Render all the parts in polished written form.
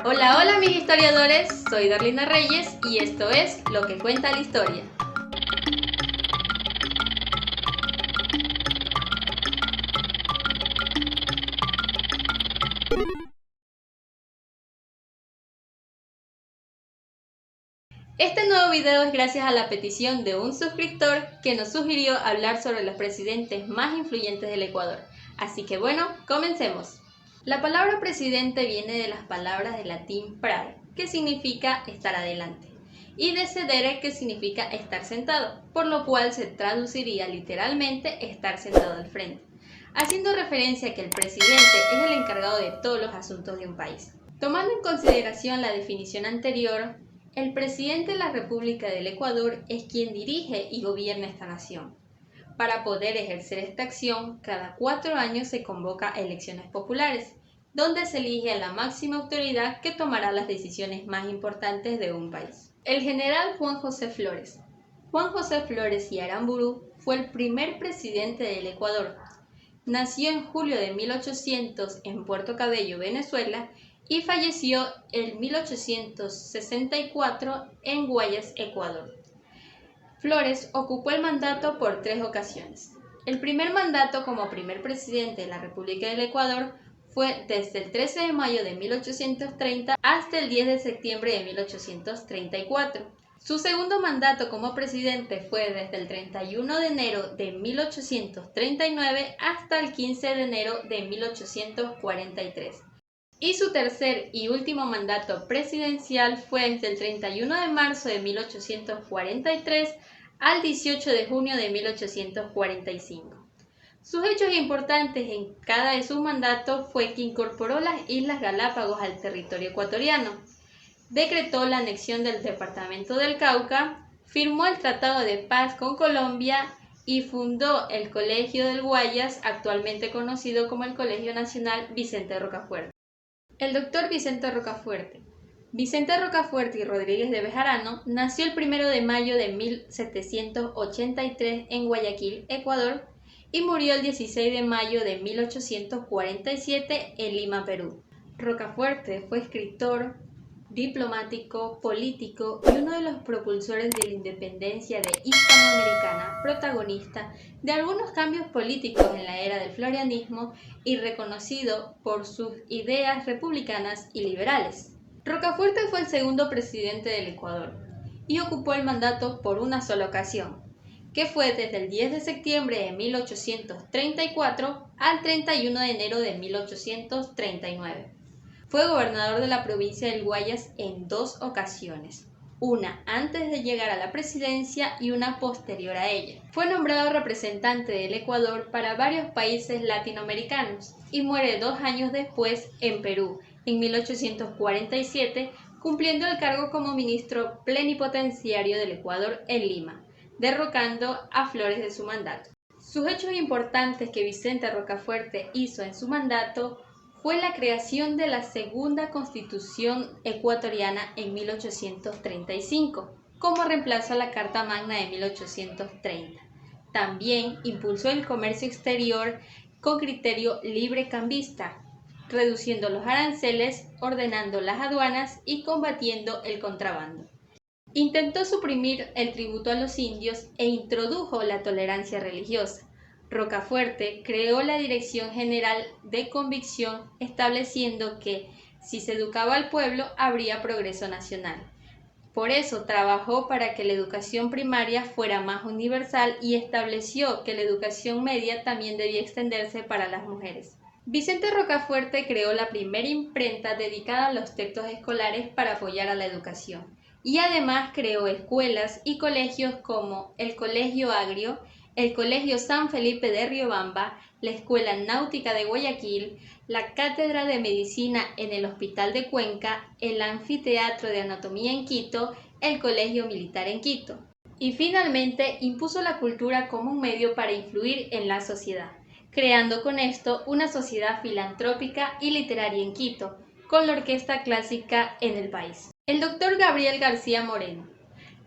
Hola, hola mis historiadores, soy Darlina Reyes y esto es Lo que cuenta la historia. Este nuevo video es gracias a la petición de un suscriptor que nos sugirió hablar sobre los presidentes más influyentes del Ecuador. Así que bueno, comencemos. La palabra presidente viene de las palabras del latín prae, que significa estar adelante, y de sedere, que significa estar sentado, por lo cual se traduciría literalmente estar sentado al frente, haciendo referencia a que el presidente es el encargado de todos los asuntos de un país. Tomando en consideración la definición anterior, el presidente de la República del Ecuador es quien dirige y gobierna esta nación. Para poder ejercer esta acción, cada 4 años se convoca a elecciones populares, donde se elige a la máxima autoridad que tomará las decisiones más importantes de un país. El general Juan José Flores. Juan José Flores y Aramburu fue el primer presidente del Ecuador. Nació en julio de 1800 en Puerto Cabello, Venezuela, y falleció en 1864 en Guayas, Ecuador. Flores ocupó el mandato por 3 ocasiones. El primer mandato como primer presidente de la República del Ecuador fue desde el 13 de mayo de 1830 hasta el 10 de septiembre de 1834. Su segundo mandato como presidente fue desde el 31 de enero de 1839 hasta el 15 de enero de 1843. Y su tercer y último mandato presidencial fue desde el 31 de marzo de 1843 al 18 de junio de 1845. Sus hechos importantes en cada de sus mandatos fue que incorporó las Islas Galápagos al territorio ecuatoriano, decretó la anexión del departamento del Cauca, firmó el Tratado de Paz con Colombia y fundó el Colegio del Guayas, actualmente conocido como el Colegio Nacional Vicente Rocafuerte. El doctor Vicente Rocafuerte. Vicente Rocafuerte y Rodríguez de Bejarano nació el 1 de mayo de 1783 en Guayaquil, Ecuador, y murió el 16 de mayo de 1847 en Lima, Perú. Rocafuerte fue escritor, diplomático, político y uno de los propulsores de la independencia de Hispanoamericana, protagonista de algunos cambios políticos en la era del florianismo y reconocido por sus ideas republicanas y liberales. Rocafuerte fue el segundo presidente del Ecuador y ocupó el mandato por una sola ocasión, que fue desde el 10 de septiembre de 1834 al 31 de enero de 1839. Fue gobernador de la provincia del Guayas en 2 ocasiones, una antes de llegar a la presidencia y una posterior a ella. Fue nombrado representante del Ecuador para varios países latinoamericanos y muere 2 años después en Perú, en 1847, cumpliendo el cargo como ministro plenipotenciario del Ecuador en Lima, derrocando a Flores de su mandato. Sus hechos importantes que Vicente Rocafuerte hizo en su mandato fue la creación de la segunda Constitución ecuatoriana en 1835, como reemplazo a la Carta Magna de 1830. También impulsó el comercio exterior con criterio librecambista, reduciendo los aranceles, ordenando las aduanas y combatiendo el contrabando. Intentó suprimir el tributo a los indios e introdujo la tolerancia religiosa. Rocafuerte creó la Dirección General de Convicción, estableciendo que si se educaba al pueblo habría progreso nacional. Por eso trabajó para que la educación primaria fuera más universal y estableció que la educación media también debía extenderse para las mujeres. Vicente Rocafuerte creó la primera imprenta dedicada a los textos escolares para apoyar a la educación y además creó escuelas y colegios como el Colegio Agrio, el Colegio San Felipe de Riobamba, la Escuela Náutica de Guayaquil, la Cátedra de Medicina en el Hospital de Cuenca, el Anfiteatro de Anatomía en Quito, el Colegio Militar en Quito. Y finalmente impuso la cultura como un medio para influir en la sociedad, creando con esto una sociedad filantrópica y literaria en Quito, con la orquesta clásica en el país. El doctor Gabriel García Moreno.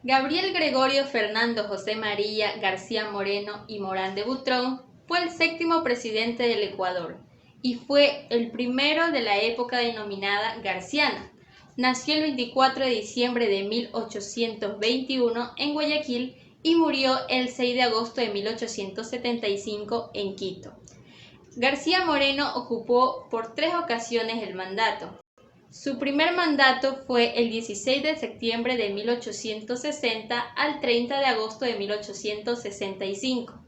Gabriel Gregorio Fernando José María García Moreno y Morán de Butrón fue el 7º presidente del Ecuador y fue el primero de la época denominada garciana, Nació el 24 de diciembre de 1821 en Guayaquil y murió el 6 de agosto de 1875 en Quito. García Moreno ocupó por 3 ocasiones el mandato. Su primer mandato fue el 16 de septiembre de 1860 al 30 de agosto de 1865.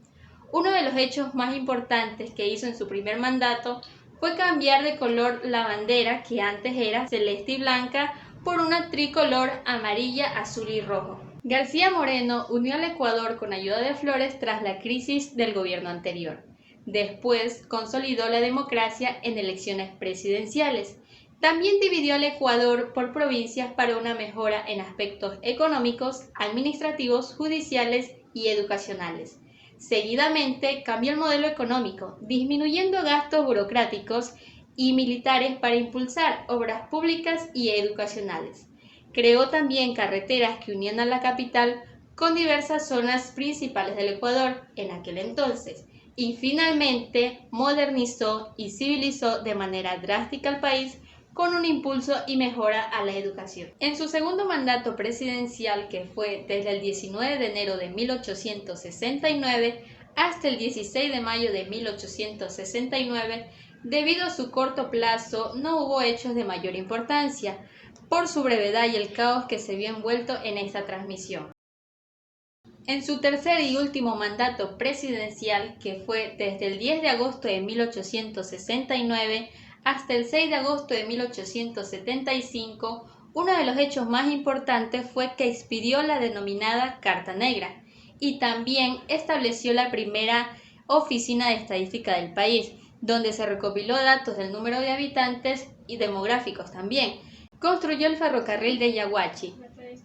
Uno de los hechos más importantes que hizo en su primer mandato fue cambiar de color la bandera, que antes era celeste y blanca, por una tricolor amarilla, azul y rojo. García Moreno unió al Ecuador con ayuda de Flores tras la crisis del gobierno anterior. Después consolidó la democracia en elecciones presidenciales. También dividió al Ecuador por provincias para una mejora en aspectos económicos, administrativos, judiciales y educacionales. Seguidamente cambió el modelo económico, disminuyendo gastos burocráticos y militares para impulsar obras públicas y educacionales. Creó también carreteras que unían a la capital con diversas zonas principales del Ecuador en aquel entonces, y finalmente modernizó y civilizó de manera drástica al país con un impulso y mejora a la educación. En su segundo mandato presidencial, que fue desde el 19 de enero de 1869 hasta el 16 de mayo de 1869, debido a su corto plazo no hubo hechos de mayor importancia, por su brevedad y el caos que se vio envuelto en esta transmisión. En su tercer y último mandato presidencial, que fue desde el 10 de agosto de 1869 hasta el 6 de agosto de 1875, uno de los hechos más importantes fue que expidió la denominada Carta Negra y también estableció la primera oficina de estadística del país, donde se recopiló datos del número de habitantes y demográficos también. Construyó el ferrocarril de Yaguachi,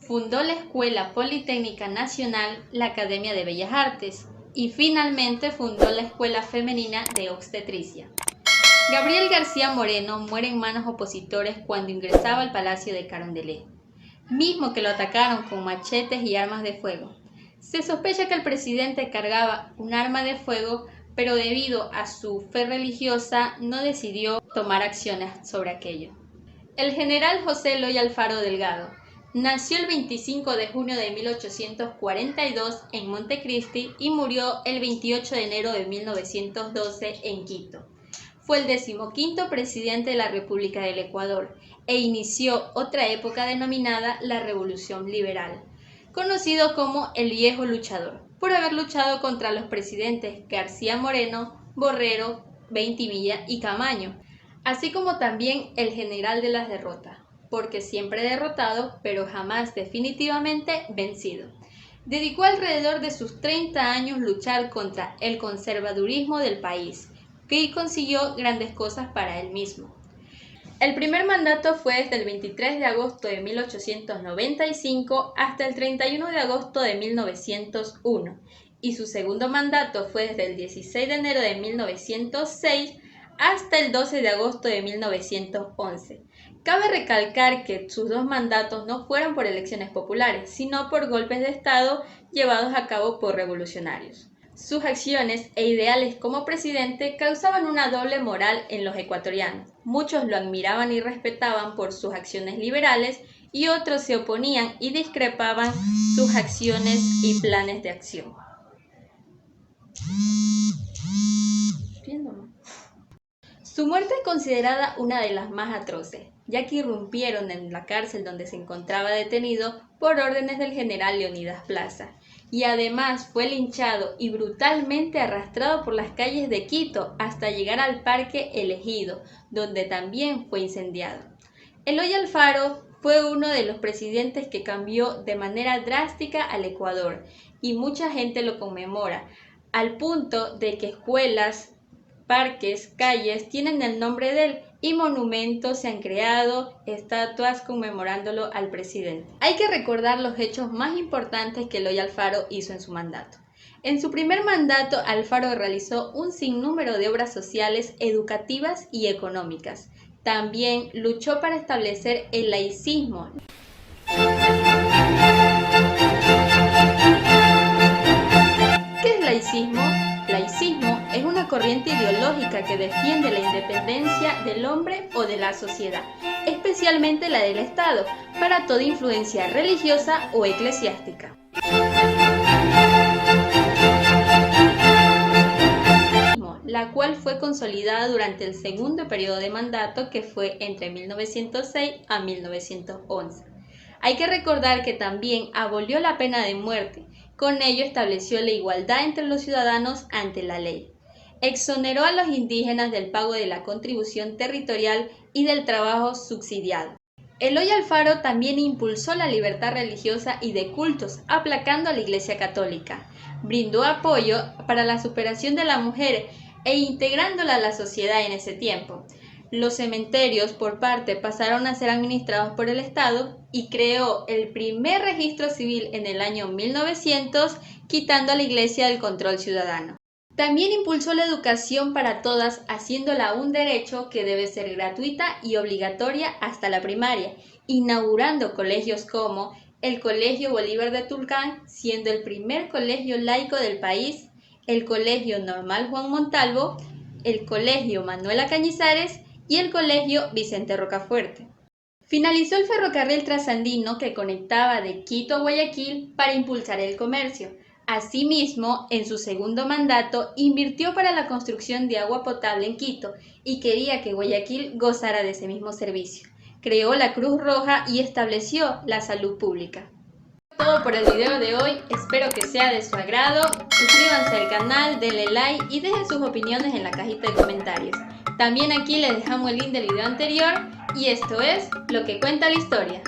fundó la Escuela Politécnica Nacional, la Academia de Bellas Artes y finalmente fundó la Escuela Femenina de Obstetricia. Gabriel García Moreno muere en manos opositores cuando ingresaba al Palacio de Carondelet, mismo que lo atacaron con machetes y armas de fuego. Se sospecha que el presidente cargaba un arma de fuego, pero debido a su fe religiosa no decidió tomar acciones sobre aquello. El general José Eloy Alfaro Delgado nació el 25 de junio de 1842 en Montecristi y murió el 28 de enero de 1912 en Quito. Fue el 15º presidente de la República del Ecuador e inició otra época denominada la Revolución Liberal, conocido como el Viejo Luchador, por haber luchado contra los presidentes García Moreno, Borrero, Veintimilla y Camaño, así como también el general de las derrotas, porque siempre derrotado, pero jamás definitivamente vencido. Dedicó alrededor de sus 30 años luchar contra el conservadurismo del país, y consiguió grandes cosas para él mismo. El primer mandato fue desde el 23 de agosto de 1895 hasta el 31 de agosto de 1901, y su segundo mandato fue desde el 16 de enero de 1906 hasta el 12 de agosto de 1911. Cabe recalcar que sus dos mandatos no fueron por elecciones populares, sino por golpes de Estado llevados a cabo por revolucionarios. Sus acciones e ideales como presidente causaban una doble moral en los ecuatorianos. Muchos lo admiraban y respetaban por sus acciones liberales y otros se oponían y discrepaban sus acciones y planes de acción. Su muerte es considerada una de las más atroces, ya que irrumpieron en la cárcel donde se encontraba detenido por órdenes del general Leonidas Plaza, y además fue linchado y brutalmente arrastrado por las calles de Quito hasta llegar al Parque El Ejido, donde también fue incendiado. Eloy Alfaro fue uno de los presidentes que cambió de manera drástica al Ecuador, y mucha gente lo conmemora, al punto de que escuelas, parques, calles tienen el nombre de él y monumentos se han creado, estatuas conmemorándolo al presidente. Hay que recordar los hechos más importantes que Eloy Alfaro hizo en su mandato. En su primer mandato, Alfaro realizó un sinnúmero de obras sociales, educativas y económicas. También luchó para establecer el laicismo. ¿Qué es laicismo? Laicismo es es una corriente ideológica que defiende la independencia del hombre o de la sociedad, especialmente la del Estado, para toda influencia religiosa o eclesiástica. La cual fue consolidada durante el segundo periodo de mandato, que fue entre 1906 a 1911. Hay que recordar que también abolió la pena de muerte, con ello estableció la igualdad entre los ciudadanos ante la ley. Exoneró a los indígenas del pago de la contribución territorial y del trabajo subsidiado. Eloy Alfaro también impulsó la libertad religiosa y de cultos, aplacando a la Iglesia Católica. Brindó apoyo para la superación de la mujer e integrándola a la sociedad en ese tiempo. Los cementerios por parte pasaron a ser administrados por el Estado y creó el primer registro civil en el año 1900, quitando a la Iglesia del control ciudadano. También impulsó la educación para todas, haciéndola un derecho que debe ser gratuita y obligatoria hasta la primaria, inaugurando colegios como el Colegio Bolívar de Tulcán, siendo el primer colegio laico del país, el Colegio Normal Juan Montalvo, el Colegio Manuela Cañizares y el Colegio Vicente Rocafuerte. Finalizó el ferrocarril trasandino que conectaba de Quito a Guayaquil para impulsar el comercio. Asimismo, en su segundo mandato, invirtió para la construcción de agua potable en Quito y quería que Guayaquil gozara de ese mismo servicio. Creó la Cruz Roja y estableció la salud pública. Todo por el video de hoy, espero que sea de su agrado. Suscríbanse al canal, denle like y dejen sus opiniones en la cajita de comentarios. También aquí les dejamos el link del video anterior y esto es Lo que cuenta la historia.